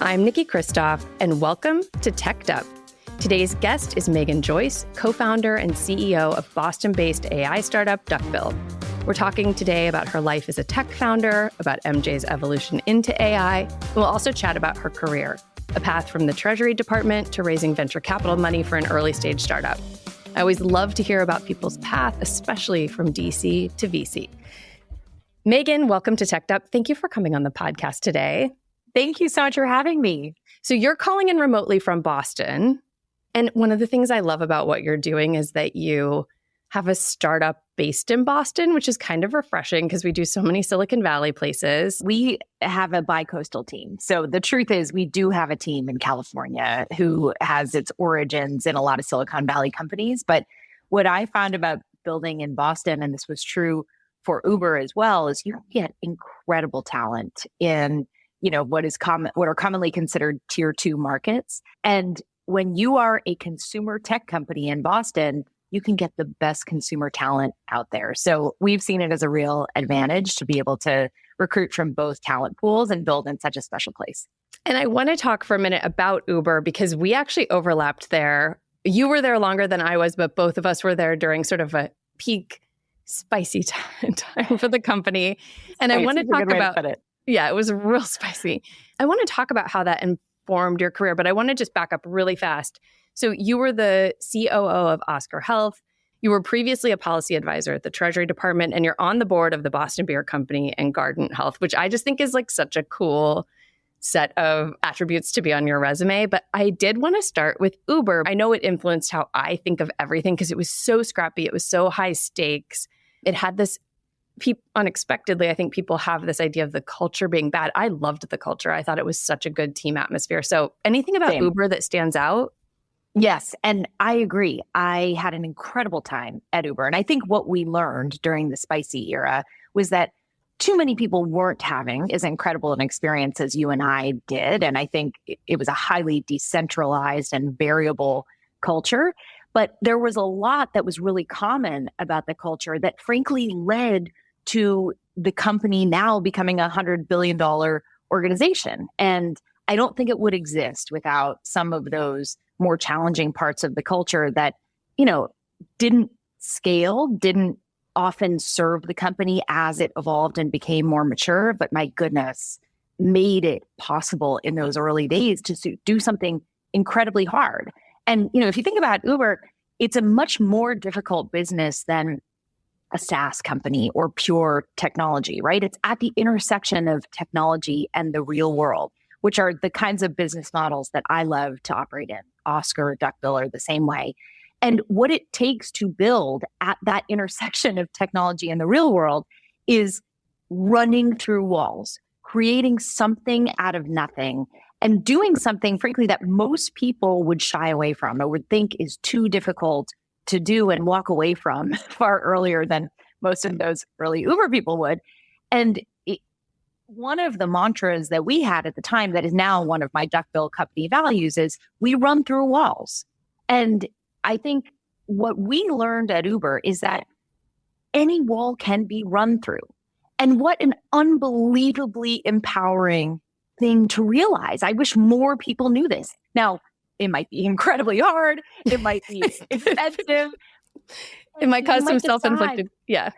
I'm Niki Kristof, and welcome to Teched Up. Today's guest is Meghan Joyce, co-founder and CEO of Boston-based AI startup Duckbill. We're talking today about her life as a tech founder, about MJ's evolution into AI, and we'll also chat about her career, a path from the Treasury Department to raising venture capital money for an early-stage startup. I always love to hear about people's path, especially from DC to VC. Meghan, welcome to Teched Up. Thank you for coming on the podcast today. Thank you so much for having me. So you're calling in remotely from Boston. And one of the things I love about what you're doing is that you have a startup based in Boston, which is kind of refreshing because we do so many Silicon Valley places. We have a bi-coastal team. So the truth is we do have a team in California who has its origins in a lot of Silicon Valley companies. But what I found about building in Boston, and this was true for Uber as well, is you get incredible talent in what are commonly considered tier 2 markets. And when you are a consumer tech company in Boston, you can get the best consumer talent out there. So we've seen it as a real advantage to be able to recruit from both talent pools and build in such a special place. And I want to talk for a minute about Uber because we actually overlapped there. You were there longer than I was, but both of us were there during sort of a peak spicy time for the company. And I want to talk about it. Yeah, it was real spicy. I want to talk about how that informed your career, but I want to just back up really fast. So you were the COO of Oscar Health. You were previously a policy advisor at the Treasury Department, and you're on the board of the Boston Beer Company and Guardant Health, which I just think is like such a cool set of attributes to be on your resume. But I did want to start with Uber. I know it influenced how I think of everything because it was so scrappy. It was so high stakes. It had this unexpectedly, I think people have this idea of the culture being bad. I loved the culture. I thought it was such a good team atmosphere. So anything about Uber that stands out? Yes. And I agree. I had an incredible time at Uber. And I think what we learned during the spicy era was that too many people weren't having as incredible an experience as you and I did. And I think it was a highly decentralized and variable culture. But there was a lot that was really common about the culture that frankly led to the company now becoming a $100 billion organization. And I don't think it would exist without some of those more challenging parts of the culture that, didn't scale, didn't often serve the company as it evolved and became more mature. But my goodness, made it possible in those early days to do something incredibly hard. And, if you think about Uber, it's a much more difficult business than a SaaS company or pure technology, right? It's at the intersection of technology and the real world, which are the kinds of business models that I love to operate in. Oscar, Duckbill are the same way. And what it takes to build at that intersection of technology and the real world is running through walls, creating something out of nothing, and doing something, frankly, that most people would shy away from or would think is too difficult to do and walk away from far earlier than most of those early Uber people would. And one of the mantras that we had at the time that is now one of my Duckbill company values is we run through walls. And I think what we learned at Uber is that any wall can be run through. And what an unbelievably empowering thing to realize. I wish more people knew this. Now, it might be incredibly hard. It might be expensive. It might cause some self-inflicted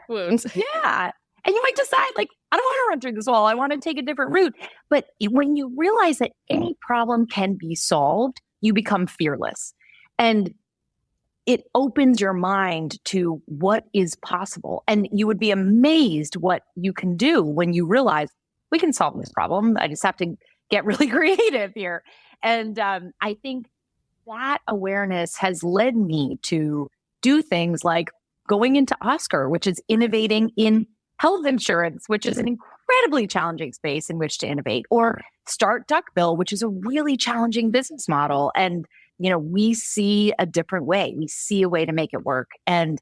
wounds. Yeah. And you might decide, I don't want to run through this wall. I want to take a different route. But when you realize that any problem can be solved, you become fearless. And it opens your mind to what is possible. And you would be amazed what you can do when you realize we can solve this problem. I just have to get really creative here. And I think that awareness has led me to do things like going into Oscar, which is innovating in health insurance, which is an incredibly challenging space in which to innovate, or start Duckbill, which is a really challenging business model. And, we see a different way. We see a way to make it work. And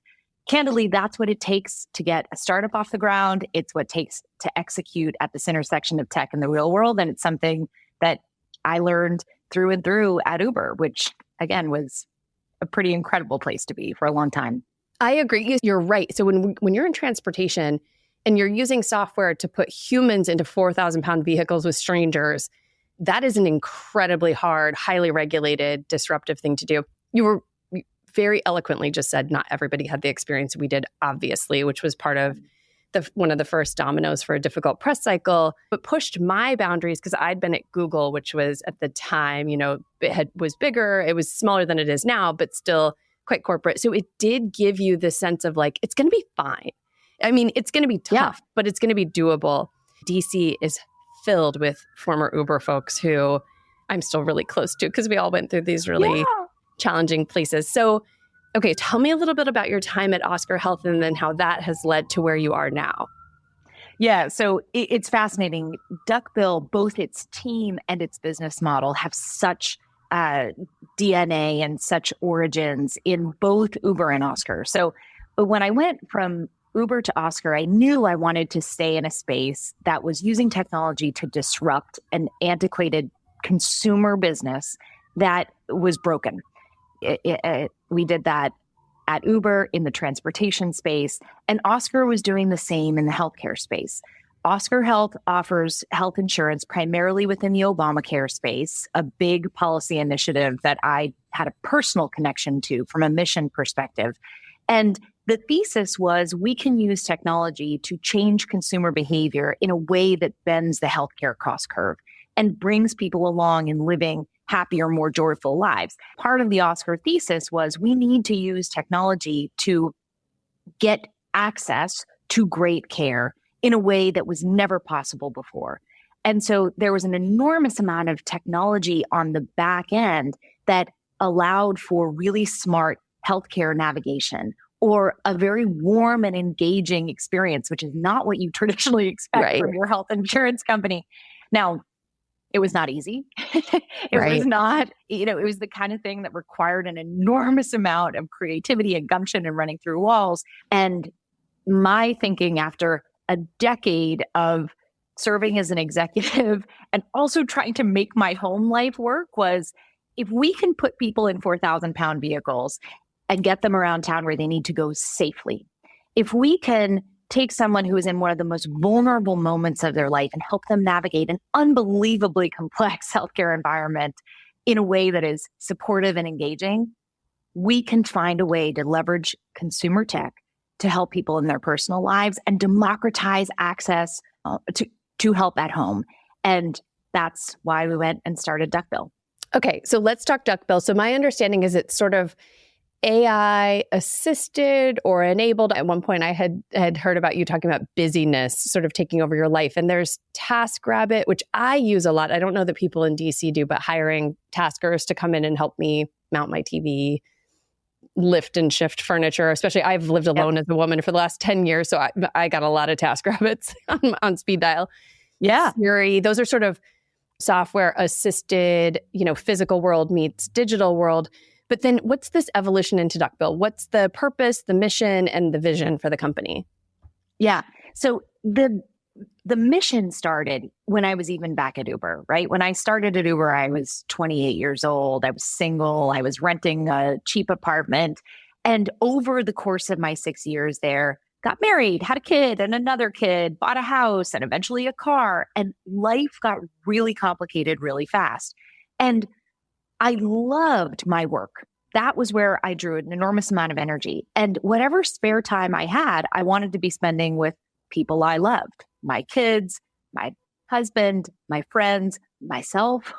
candidly, that's what it takes to get a startup off the ground. It's what it takes to execute at this intersection of tech and the real world. And it's something that I learned through and through at Uber, which again was a pretty incredible place to be for a long time. I agree. You're right. So when you're in transportation and you're using software to put humans into 4,000-pound vehicles with strangers, that is an incredibly hard, highly regulated, disruptive thing to do. You very eloquently just said not everybody had the experience we did, obviously, which was part of one of the first dominoes for a difficult press cycle, but pushed my boundaries because I'd been at Google, which was at the time, was bigger. It was smaller than it is now, but still quite corporate. So it did give you the sense of like, it's going to be fine. I mean, it's going to be tough, but it's going to be doable. DC is filled with former Uber folks who I'm still really close to because we all went through these really challenging places. So, okay, tell me a little bit about your time at Oscar Health and then how that has led to where you are now. Yeah, so it's fascinating. Duckbill, both its team and its business model have such DNA and such origins in both Uber and Oscar. So when I went from Uber to Oscar, I knew I wanted to stay in a space that was using technology to disrupt an antiquated consumer business that was broken. We did that at Uber in the transportation space, and Oscar was doing the same in the healthcare space. Oscar Health offers health insurance primarily within the Obamacare space, a big policy initiative that I had a personal connection to from a mission perspective. And the thesis was we can use technology to change consumer behavior in a way that bends the healthcare cost curve and brings people along in living happier, more joyful lives. Part of the Oscar thesis was we need to use technology to get access to great care in a way that was never possible before. And so there was an enormous amount of technology on the back end that allowed for really smart healthcare navigation or a very warm and engaging experience, which is not what you traditionally expect from your health insurance company. Now, it was not easy. It was not, it was the kind of thing that required an enormous amount of creativity and gumption and running through walls. And my thinking after a decade of serving as an executive and also trying to make my home life work was if we can put people in 4,000-pound vehicles and get them around town where they need to go safely, if we can take someone who is in one of the most vulnerable moments of their life and help them navigate an unbelievably complex healthcare environment in a way that is supportive and engaging, we can find a way to leverage consumer tech to help people in their personal lives and democratize access to help at home. And that's why we went and started Duckbill. Okay, so let's talk Duckbill. So my understanding is it's sort of AI assisted or enabled. At one point I had heard about you talking about busyness sort of taking over your life. And there's TaskRabbit, which I use a lot. I don't know that people in DC do, but hiring taskers to come in and help me mount my TV, lift and shift furniture. Especially I've lived alone as a woman for the last 10 years. So I got a lot of TaskRabbits on speed dial. Yeah. Siri, those are sort of software assisted, physical world meets digital world. But then what's this evolution into Duckbill? What's the purpose, the mission, and the vision for the company? Yeah. So the mission started when I was even back at Uber, right? When I started at Uber, I was 28 years old. I was single. I was renting a cheap apartment. And over the course of my 6 years there, got married, had a kid and another kid, bought a house and eventually a car. And life got really complicated really fast. And I loved my work. That was where I drew an enormous amount of energy. And whatever spare time I had, I wanted to be spending with people I loved. My kids, my husband, my friends, myself,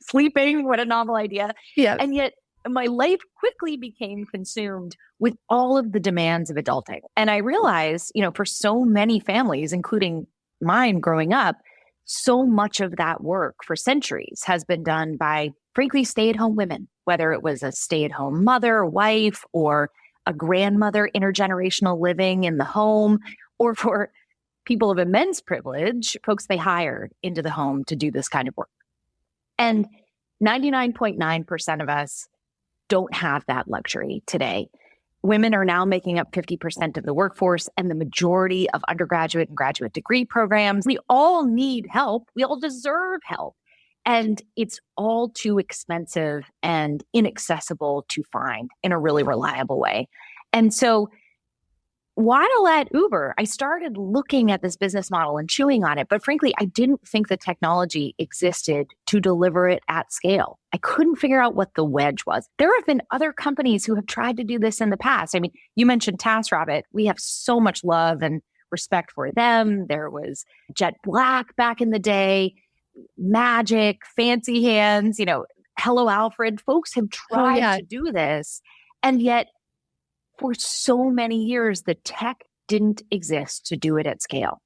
sleeping. What a novel idea. Yeah. And yet my life quickly became consumed with all of the demands of adulting. And I realized, for so many families, including mine growing up, so much of that work for centuries has been done by, frankly, stay-at-home women, whether it was a stay-at-home mother, wife, or a grandmother, intergenerational living in the home, or for people of immense privilege, folks they hired into the home to do this kind of work. And 99.9% of us don't have that luxury today. Women are now making up 50% of the workforce and the majority of undergraduate and graduate degree programs. We all need help. We all deserve help. And it's all too expensive and inaccessible to find in a really reliable way. And so while at Uber, I started looking at this business model and chewing on it. But frankly, I didn't think the technology existed to deliver it at scale. I couldn't figure out what the wedge was. There have been other companies who have tried to do this in the past. I mean, you mentioned TaskRabbit. We have so much love and respect for them. There was Jet Black back in the day, Magic, Fancy Hands, Hello Alfred. Folks have tried to do this. And yet, for so many years, the tech didn't exist to do it at scale.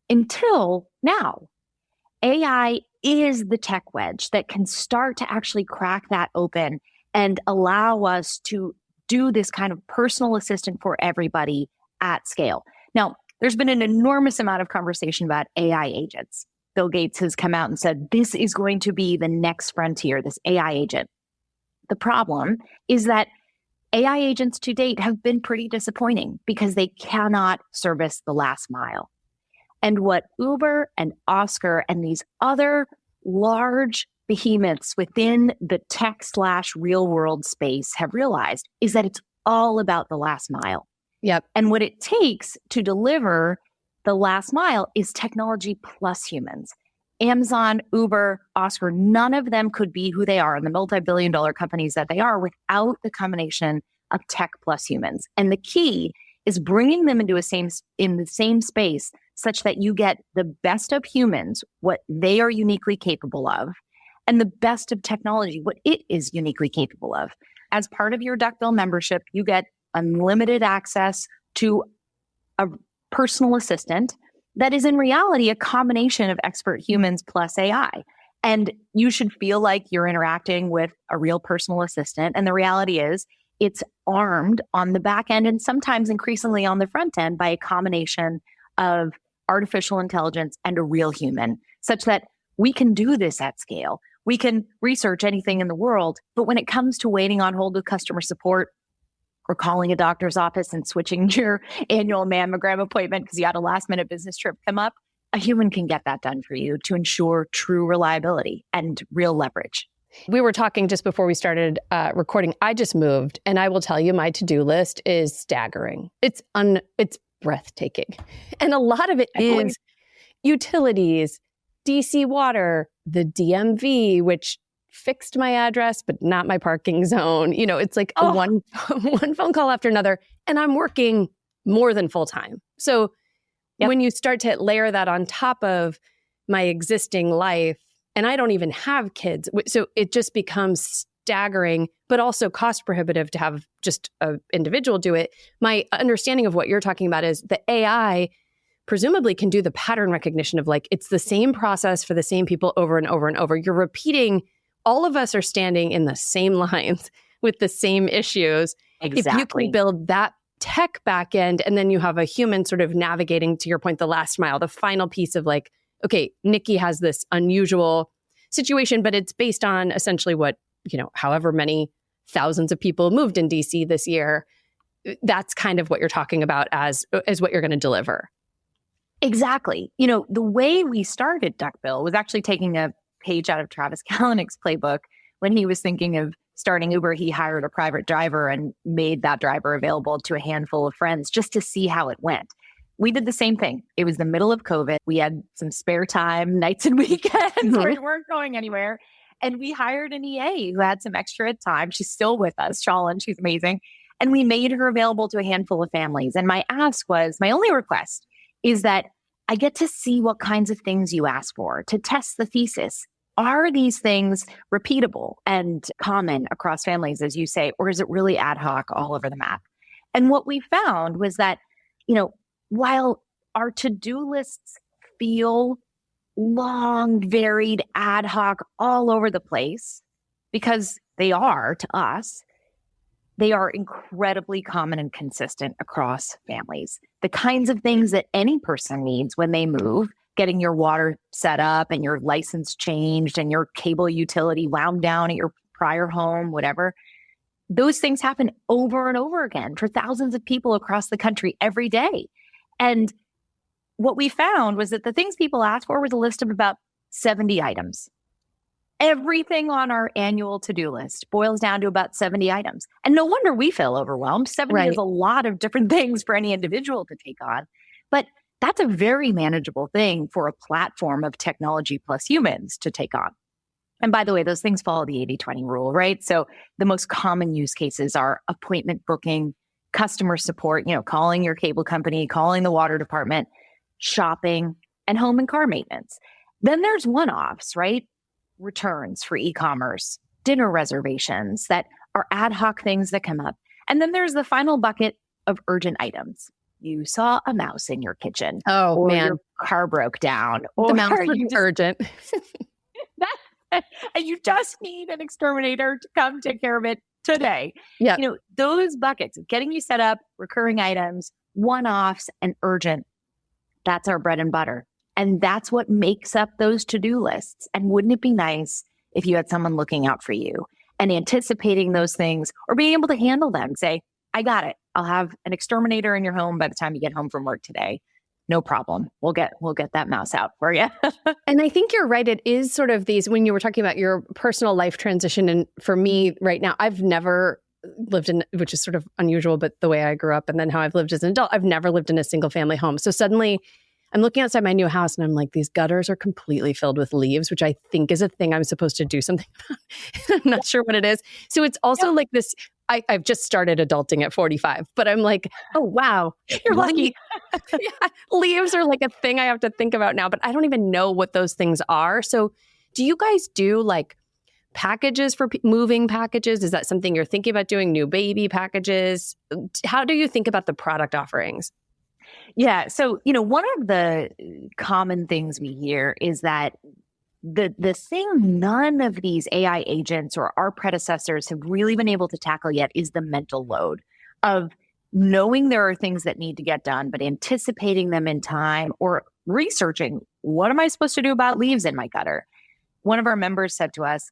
Until now, AI is the tech wedge that can start to actually crack that open and allow us to do this kind of personal assistant for everybody at scale. Now, there's been an enormous amount of conversation about AI agents. Bill Gates has come out and said, this is going to be the next frontier, this AI agent. The problem is that AI agents to date have been pretty disappointing because they cannot service the last mile. And what Uber and Oscar and these other large behemoths within the tech/real world space have realized is that it's all about the last mile. Yep. And what it takes to deliver the last mile is technology plus humans. Amazon, Uber, Oscar, none of them could be who they are in the multi-billion-dollar companies that they are without the combination of tech plus humans. And the key is bringing them into in the same space such that you get the best of humans, what they are uniquely capable of, and the best of technology, what it is uniquely capable of. As part of your Duckbill membership, you get unlimited access to a personal assistant that is in reality a combination of expert humans plus AI. And you should feel like you're interacting with a real personal assistant. And the reality is it's armed on the back end and sometimes increasingly on the front end by a combination of artificial intelligence and a real human, such that we can do this at scale. We can research anything in the world, but when it comes to waiting on hold with customer support or calling a doctor's office and switching your annual mammogram appointment because you had a last minute business trip come up, a human can get that done for you to ensure true reliability and real leverage. We were talking just before we started recording. I just moved, and I will tell you, my to-do list is staggering. It's breathtaking. And a lot of it is utilities, DC water, the DMV, which fixed my address, but not my parking zone. It's like one phone call after another, and I'm working more than full time. So when you start to layer that on top of my existing life, and I don't even have kids, so it just becomes staggering, but also cost prohibitive to have just an individual do it. My understanding of what you're talking about is the AI presumably can do the pattern recognition of it's the same process for the same people over and over and over. You're repeating. All of us are standing in the same lines with the same issues. Exactly. If you can build that tech backend and then you have a human sort of navigating, to your point, the last mile, the final piece of okay, Niki has this unusual situation, but it's based on essentially what, however many thousands of people moved in DC this year. That's kind of what you're talking about as what you're going to deliver. Exactly. The way we started Duckbill was actually taking a page out of Travis Kalanick's playbook. When he was thinking of starting Uber, he hired a private driver and made that driver available to a handful of friends just to see how it went. We did the same thing. It was the middle of COVID. We had some spare time, nights and weekends. We weren't going anywhere. And we hired an EA who had some extra time. She's still with us, Shalin. She's amazing. And we made her available to a handful of families. And my only request is that I get to see what kinds of things you ask for to test the thesis. Are these things repeatable and common across families, as you say, or is it really ad hoc all over the map? And what we found was that, while our to-do lists feel long, varied, ad hoc, all over the place, because they are to us, they are incredibly common and consistent across families. The kinds of things that any person needs when they move, getting your water set up and your license changed and your cable utility wound down at your prior home, whatever. Those things happen over and over again for thousands of people across the country every day. And what we found was that the things people asked for was a list of about 70 items. Everything on our annual to-do list boils down to about 70 items. And no wonder we feel overwhelmed. 70 is a lot of different things for any individual to take on. But that's a very manageable thing for a platform of technology plus humans to take on. And by the way, those things follow the 80-20 rule, right? So the most common use cases are appointment booking, customer support, calling your cable company, calling the water department, shopping, and home and car maintenance. Then there's one-offs, right? Returns for e-commerce, dinner reservations that are ad hoc things that come up. And then there's the final bucket of urgent items. You saw a mouse in your kitchen. Oh, or man. Your car broke down. The Or mouse you was urgent. and you just need an exterminator to come take care of it today. Yeah. Those buckets of getting you set up, recurring items, one-offs, and urgent, that's our bread and butter. And that's what makes up those to-do lists. And wouldn't it be nice if you had someone looking out for you and anticipating those things or being able to handle them? Say, I got it. I'll have an exterminator in your home by the time you get home from work today. No problem. We'll get that mouse out for you. And I think you're right. It is sort of these, when you were talking about your personal life transition, and for me right now, I've never lived in, which is sort of unusual, but the way I grew up and then how I've lived as an adult, I've never lived in a single family home. So suddenly I'm looking outside my new house and I'm like, these gutters are completely filled with leaves, which I think is a thing I'm supposed to do something about. I'm not sure what it is. So it's also like this, I've just started adulting at 45, but I'm like, oh, wow. You're lucky. Yeah, leaves are like a thing I have to think about now, but I don't even know what those things are. So do you guys do like packages for moving packages? Is that something you're thinking about doing? New baby packages? How do you think about the product offerings? Yeah. So, one of the common things we hear is that the thing none of these AI agents or our predecessors have really been able to tackle yet is the mental load of knowing there are things that need to get done, but anticipating them in time or researching, what am I supposed to do about leaves in my gutter? One of our members said to us,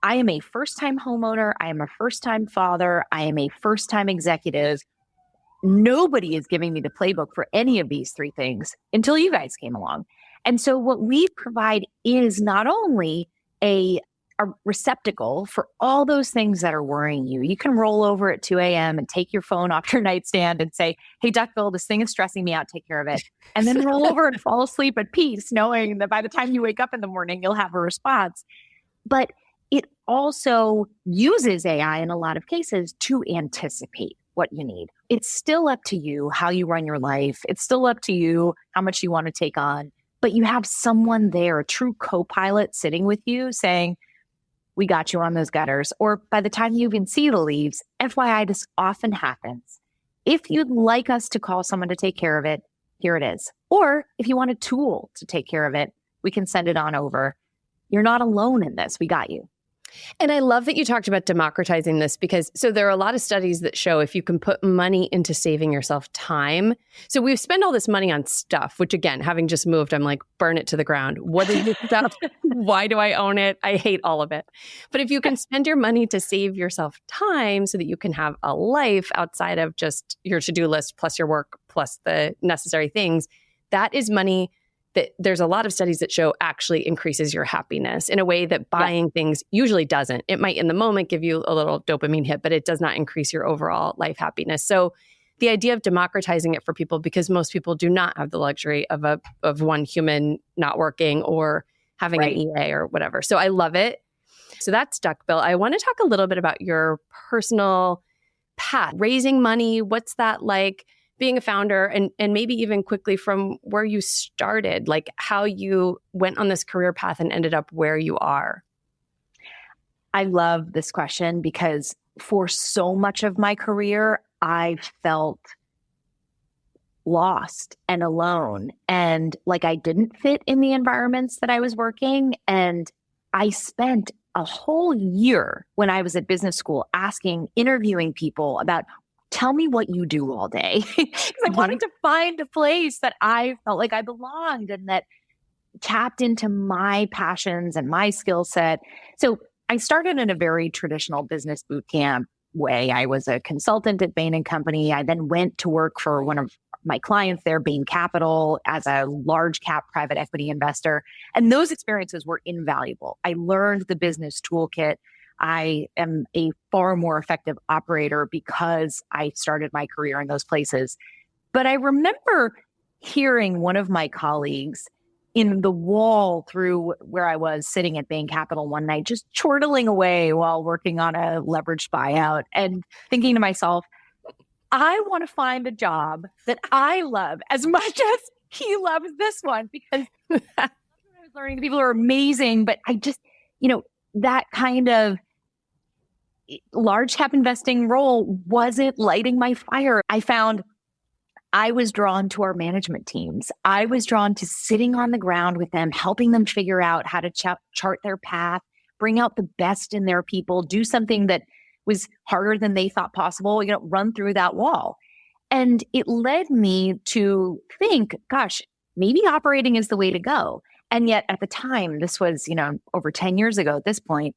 I am a first-time homeowner. I am a first-time father. I am a first-time executive. Nobody is giving me the playbook for any of these three things until you guys came along. And so what we provide is not only a receptacle for all those things that are worrying you. You can roll over at 2 a.m. and take your phone off your nightstand and say, hey, Duckbill, this thing is stressing me out. Take care of it. And then roll over and fall asleep at peace, knowing that by the time you wake up in the morning, you'll have a response. But it also uses AI in a lot of cases to anticipate what you need. It's still up to you how you run your life. It's still up to you how much you want to take on. But you have someone there, a true co-pilot sitting with you saying, we got you on those gutters. Or by the time you even see the leaves, FYI, this often happens. If you'd like us to call someone to take care of it, here it is. Or if you want a tool to take care of it, we can send it on over. You're not alone in this. We got you. And I love that you talked about democratizing this because there are a lot of studies that show if you can put money into saving yourself time. So we spend all this money on stuff, which again, having just moved, I'm like, burn it to the ground. What is this stuff? Why do I own it? I hate all of it. But if you can spend your money to save yourself time so that you can have a life outside of just your to-do list plus your work plus the necessary things, that is money that there's a lot of studies that show actually increases your happiness in a way that buying things usually doesn't. It might in the moment give you a little dopamine hit, but it does not increase your overall life happiness. So the idea of democratizing it for people, because most people do not have the luxury of one human not working or having an EA or whatever. So I love it. So that's Duckbill. I want to talk a little bit about your personal path, raising money. What's that like? Being a founder and maybe even quickly from where you started, like how you went on this career path and ended up where you are. I love this question because for so much of my career, I felt lost and alone and like I didn't fit in the environments that I was working. And I spent a whole year when I was at business school interviewing people about tell me what you do all day. Because I wanted to find a place that I felt like I belonged and that tapped into my passions and my skill set. So I started in a very traditional business boot camp, way. I was a consultant at Bain Company. I then went to work for one of my clients there, Bain Capital, as a large cap private equity investor. And those experiences were invaluable. I learned the business toolkit. I am a far more effective operator because I started my career in those places. But I remember hearing one of my colleagues in the wall through where I was sitting at Bain Capital one night, just chortling away while working on a leveraged buyout and thinking to myself, I want to find a job that I love as much as he loves this one, because I was learning the people are amazing, but I just, that kind of large cap investing role wasn't lighting my fire. I found I was drawn to our management teams. I was drawn to sitting on the ground with them, helping them figure out how to chart their path, bring out the best in their people, do something that was harder than they thought possible, run through that wall. And it led me to think, gosh, maybe operating is the way to go. And yet at the time, this was, over 10 years ago at this point,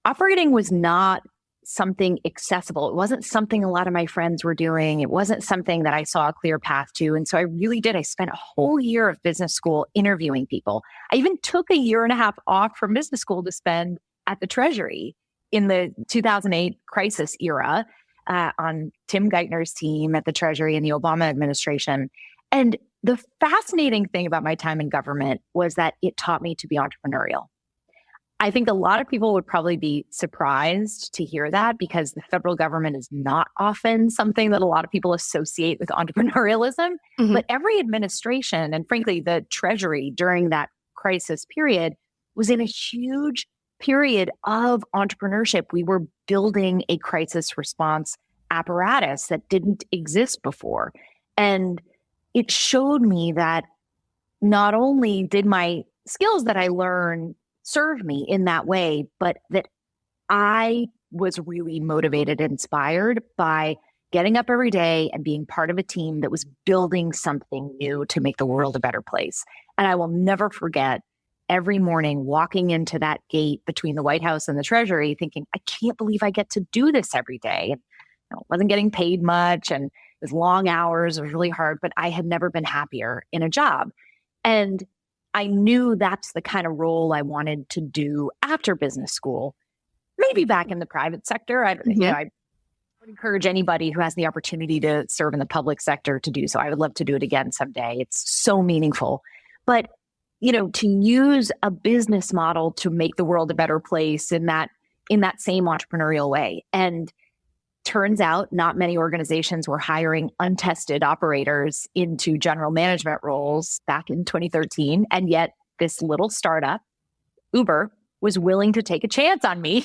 operating was not something accessible. It wasn't something a lot of my friends were doing. It wasn't something that I saw a clear path to. And so I spent a whole year of business school interviewing people. I even took a year and a half off from business school to spend at the Treasury in the 2008 crisis era on Tim Geithner's team at the Treasury in the Obama administration. And the fascinating thing about my time in government was that it taught me to be entrepreneurial. I think a lot of people would probably be surprised to hear that, because the federal government is not often something that a lot of people associate with entrepreneurialism. Mm-hmm. But every administration, and frankly, the Treasury during that crisis period, was in a huge period of entrepreneurship. We were building a crisis response apparatus that didn't exist before. And it showed me that not only did my skills that I learned serve me in that way, but that I was really motivated and inspired by getting up every day and being part of a team that was building something new to make the world a better place. And I will never forget every morning walking into that gate between the White House and the Treasury thinking, I can't believe I get to do this every day. And, wasn't getting paid much, and it was long hours. It was really hard, but I had never been happier in a job. And I knew that's the kind of role I wanted to do after business school, maybe back in the private sector. I would encourage anybody who has the opportunity to serve in the public sector to do so. I would love to do it again someday. It's so meaningful. But, to use a business model to make the world a better place in that same entrepreneurial way. And turns out not many organizations were hiring untested operators into general management roles back in 2013. And yet this little startup, Uber, was willing to take a chance on me.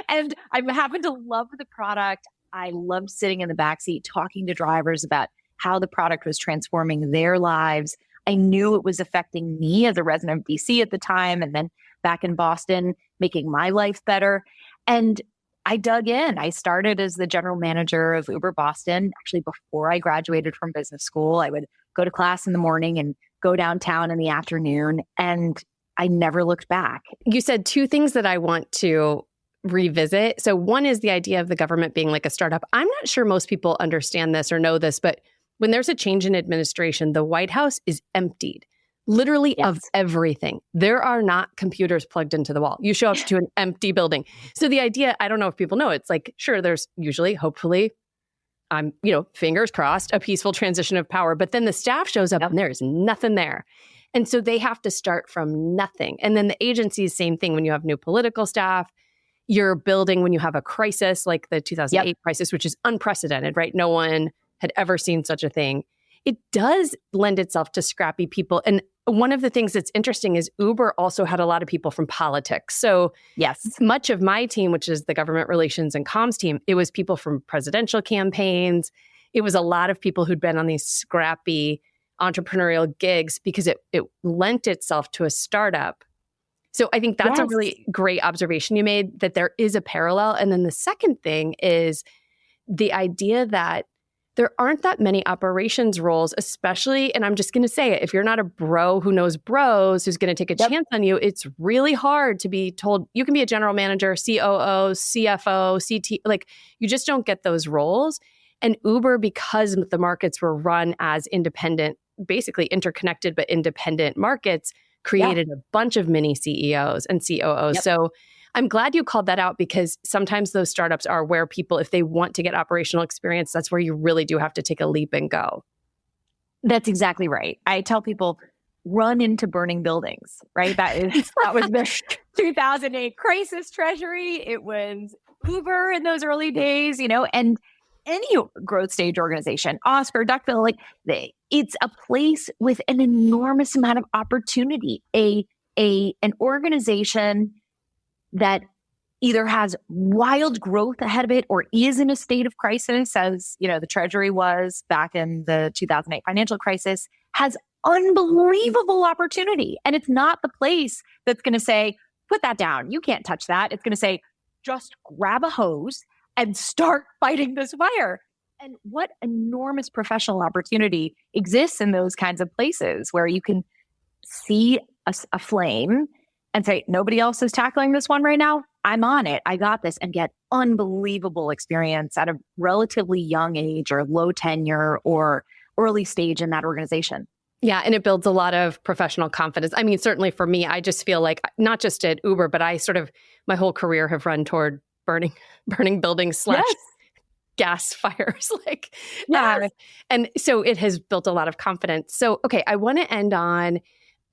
And I happened to love the product. I loved sitting in the backseat talking to drivers about how the product was transforming their lives. I knew it was affecting me as a resident of DC at the time, and then back in Boston, making my life better. And I dug in. I started as the general manager of Uber Boston. Actually, before I graduated from business school, I would go to class in the morning and go downtown in the afternoon. And I never looked back. You said two things that I want to revisit. So one is the idea of the government being like a startup. I'm not sure most people understand this or know this, but when there's a change in administration, the White House is emptied. Literally of everything. There are not computers plugged into the wall. You show up to an empty building. So the idea, I don't know if people know, it's like, sure, there's usually, hopefully, fingers crossed, a peaceful transition of power. But then the staff shows up and there's nothing there. And so they have to start from nothing. And then the agencies, same thing. When you have new political staff, you're building when you have a crisis like the 2008 crisis, which is unprecedented, right? No one had ever seen such a thing. It does lend itself to scrappy people. And one of the things that's interesting is Uber also had a lot of people from politics. So yes, much of my team, which is the government relations and comms team, it was people from presidential campaigns. It was a lot of people who'd been on these scrappy entrepreneurial gigs because it lent itself to a startup. So I think that's a really great observation you made, that there is a parallel. And then the second thing is the idea that there aren't that many operations roles, especially, and I'm just going to say it, if you're not a bro who knows bros, who's going to take a chance on you, it's really hard to be told you can be a general manager, COO, CFO, CT, like you just don't get those roles. And Uber, because the markets were run as independent, basically interconnected but independent markets, created a bunch of mini CEOs and COOs. So I'm glad you called that out, because sometimes those startups are where people, if they want to get operational experience, that's where you really do have to take a leap and go. That's exactly right. I tell people, run into burning buildings, right? That was the 2008 crisis Treasury. It was Uber in those early days, and any growth stage organization, Oscar, Duckbill, it's a place with an enormous amount of opportunity. An organization that either has wild growth ahead of it or is in a state of crisis, as the Treasury was back in the 2008 financial crisis, has unbelievable opportunity. And it's not the place that's going to say, put that down, you can't touch that. It's going to say, just grab a hose and start fighting this fire. And what enormous professional opportunity exists in those kinds of places where you can see a flame and say, nobody else is tackling this one right now. I'm on it. I got this, and get unbelievable experience at a relatively young age or low tenure or early stage in that organization. Yeah. And it builds a lot of professional confidence. I mean, certainly for me, I just feel like not just at Uber, but I sort of, my whole career have run toward burning buildings / gas fires. And so it has built a lot of confidence. So, okay, I want to end on,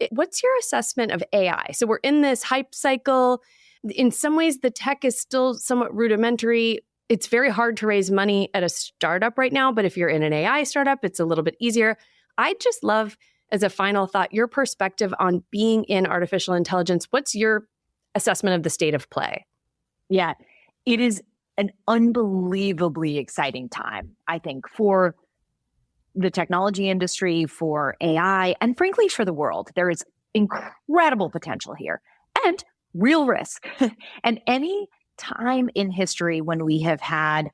what's your assessment of AI? So we're in this hype cycle. In some ways, the tech is still somewhat rudimentary. It's very hard to raise money at a startup right now, but if you're in an AI startup, it's a little bit easier. I'd just love, as a final thought, your perspective on being in artificial intelligence. What's your assessment of the state of play? Yeah, it is an unbelievably exciting time, I think, for the technology industry, for AI, and frankly, for the world. There is incredible potential here and real risk. And any time in history when we have had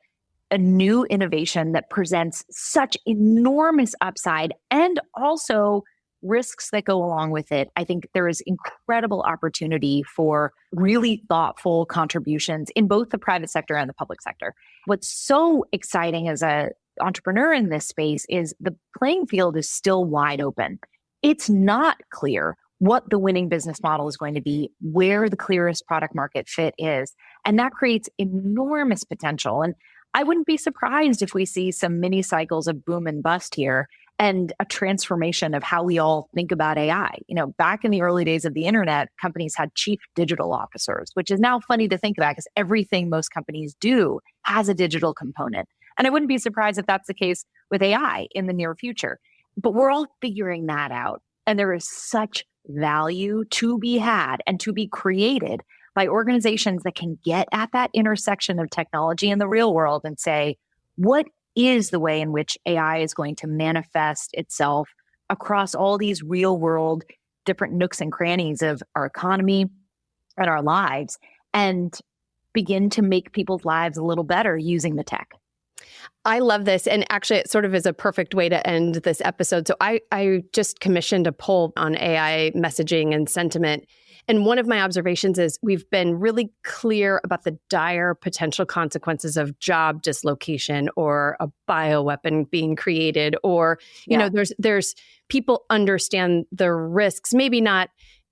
a new innovation that presents such enormous upside and also risks that go along with it, I think there is incredible opportunity for really thoughtful contributions in both the private sector and the public sector. What's so exciting as an entrepreneur in this space is the playing field is still wide open. It's not clear what the winning business model is going to be, where the clearest product market fit is. And that creates enormous potential. And I wouldn't be surprised if we see some mini cycles of boom and bust here and a transformation of how we all think about AI. Back in the early days of the internet, companies had chief digital officers, which is now funny to think about because everything most companies do has a digital component. And I wouldn't be surprised if that's the case with AI in the near future. But we're all figuring that out. And there is such value to be had and to be created by organizations that can get at that intersection of technology and the real world and say, what is the way in which AI is going to manifest itself across all these real world different nooks and crannies of our economy and our lives, and begin to make people's lives a little better using the tech. I love this. And actually, it sort of is a perfect way to end this episode. So I just commissioned a poll on AI messaging and sentiment. And one of my observations is we've been really clear about the dire potential consequences of job dislocation or a bioweapon being created, or, you know, there's people understand the risks, maybe not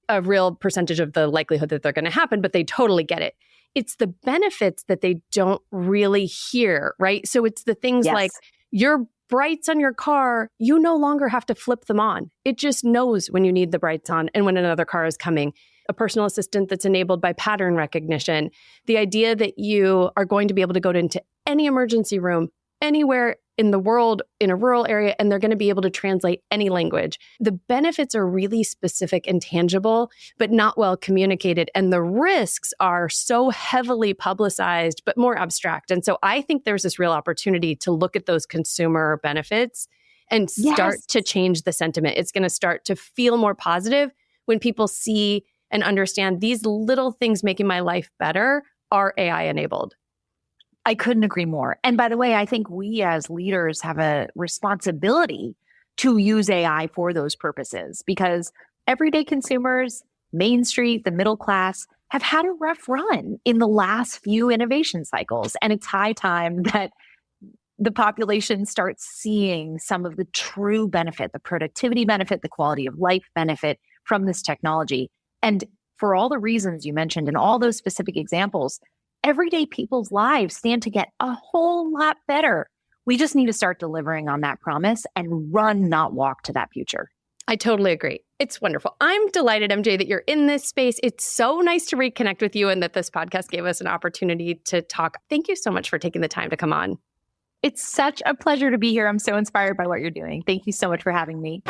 a real percentage of the likelihood that they're going to happen, but they totally get it. It's the benefits that they don't really hear, right? So it's the things like your brights on your car, you no longer have to flip them on. It just knows when you need the brights on and when another car is coming. A personal assistant that's enabled by pattern recognition. The idea that you are going to be able to go into any emergency room anywhere in the world in a rural area, and they're going to be able to translate any language. The benefits are really specific and tangible, but not well communicated. And the risks are so heavily publicized, but more abstract. And so I think there's this real opportunity to look at those consumer benefits and start to change the sentiment. It's going to start to feel more positive when people see and understand these little things making my life better are AI enabled. I couldn't agree more. And by the way, I think we as leaders have a responsibility to use AI for those purposes, because everyday consumers, Main Street, the middle class, have had a rough run in the last few innovation cycles. And it's high time that the population starts seeing some of the true benefit, the productivity benefit, the quality of life benefit from this technology. And for all the reasons you mentioned and all those specific examples, everyday people's lives stand to get a whole lot better. We just need to start delivering on that promise and run, not walk to that future. I totally agree. It's wonderful. I'm delighted, MJ, that you're in this space. It's so nice to reconnect with you and that this podcast gave us an opportunity to talk. Thank you so much for taking the time to come on. It's such a pleasure to be here. I'm so inspired by what you're doing. Thank you so much for having me.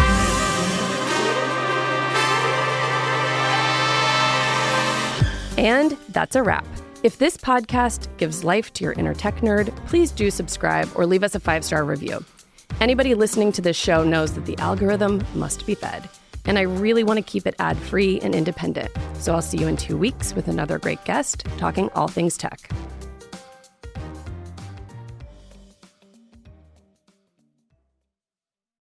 And that's a wrap. If this podcast gives life to your inner tech nerd, please do subscribe or leave us a 5-star review. Anybody listening to this show knows that the algorithm must be fed, and I really want to keep it ad-free and independent. So I'll see you in 2 weeks with another great guest talking all things tech.